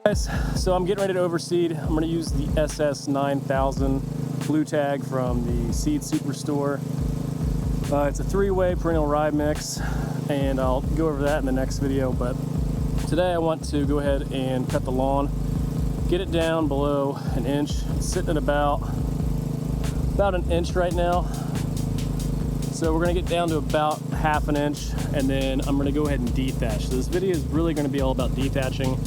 Guys, so I'm getting ready to overseed. I'm going to use the SS9000 blue tag from the Seed Superstore. It's a 3-way perennial rye mix, and I'll go over that in the next video. But today I want to go ahead and cut the lawn, get it down below an inch. It's sitting at about an inch right now. So we're going to get down to about half an inch, and then I'm going to go ahead and dethatch. So this video is really going to be all about dethatching.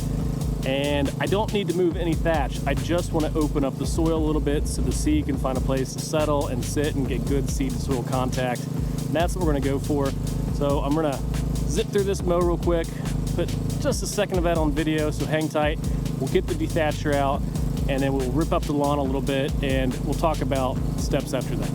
And I don't need to move any thatch. I just want to open up the soil a little bit so the seed can find a place to settle and sit and get good seed to soil contact. And that's what we're going to go for. So I'm going to zip through this mow real quick, put just a second of that on video, so hang tight. We'll get the dethatcher out, and then we'll rip up the lawn a little bit, and we'll talk about steps after that.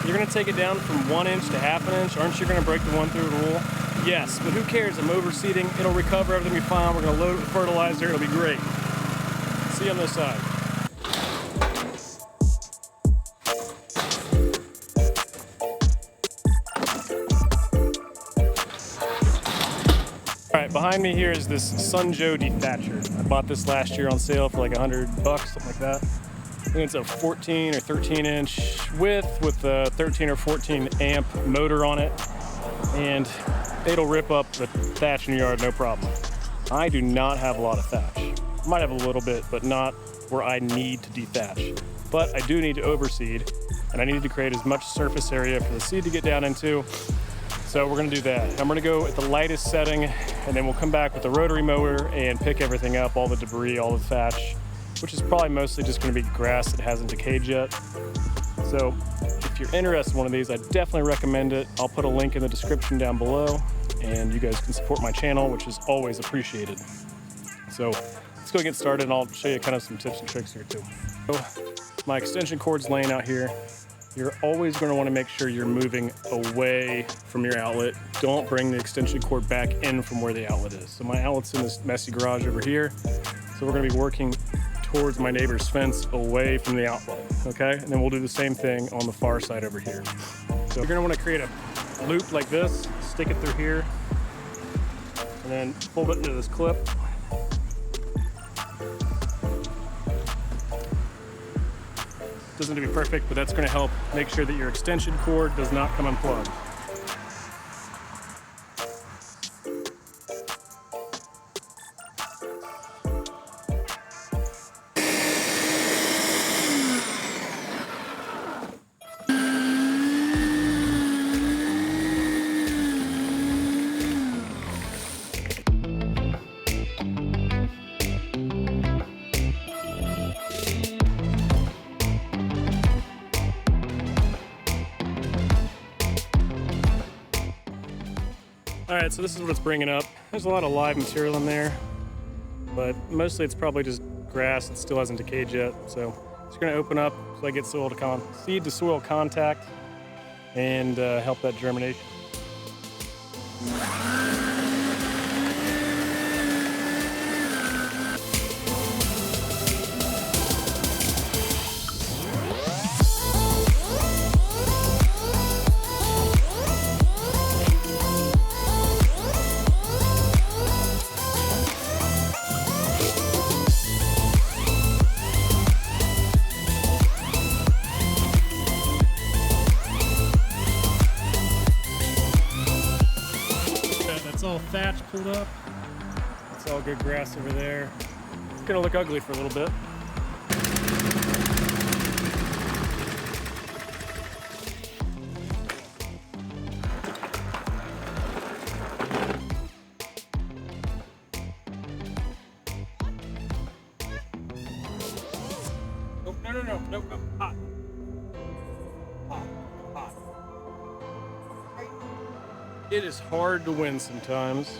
You're going to take it down from 1 inch to half an inch. Aren't you going to break the 1/3 rule? Yes, but who cares? I'm overseeding. It'll recover, everything will be fine. We're going to load it with fertilizer. It'll be great. See you on this side. All right, behind me here is this SunJoe Dethatcher. I bought this last year on sale for like $100, something like that. I think it's a 14 or 13 inch width with a 13 or 14 amp motor on it, and it'll rip up the thatch in your yard no problem. I do not have a lot of thatch. I might have a little bit, but not where I need to dethatch. But I do need to overseed, and I need to create as much surface area for the seed to get down into. So we're gonna do that. I'm gonna go at the lightest setting, and then we'll come back with the rotary mower and pick everything up, all the debris, all the thatch, which is probably mostly just going to be grass that hasn't decayed yet. So if you're interested in one of these, I definitely recommend it. I'll put a link in the description down below, and you guys can support my channel, which is always appreciated. So let's go get started, and I'll show you kind of some tips and tricks here too. So my extension cord's laying out here. You're always going to want to make sure you're moving away from your outlet. Don't bring the extension cord back in from where the outlet is. So my outlet's in this messy garage over here. So we're going to be working towards my neighbor's fence away from the outlet, okay? And then we'll do the same thing on the far side over here. So you're gonna wanna create a loop like this, stick it through here, and then fold it into this clip. Doesn't have to be perfect, but that's gonna help make sure that your extension cord does not come unplugged. All right, so this is what it's bringing up. There's a lot of live material in there, but mostly it's probably just grass that still hasn't decayed yet. So it's gonna open up so I get seed to soil contact and help that germination. All thatch pulled up. It's all good grass over there. It's gonna look ugly for a little bit. No. Hot. Hot. It is hard to win sometimes.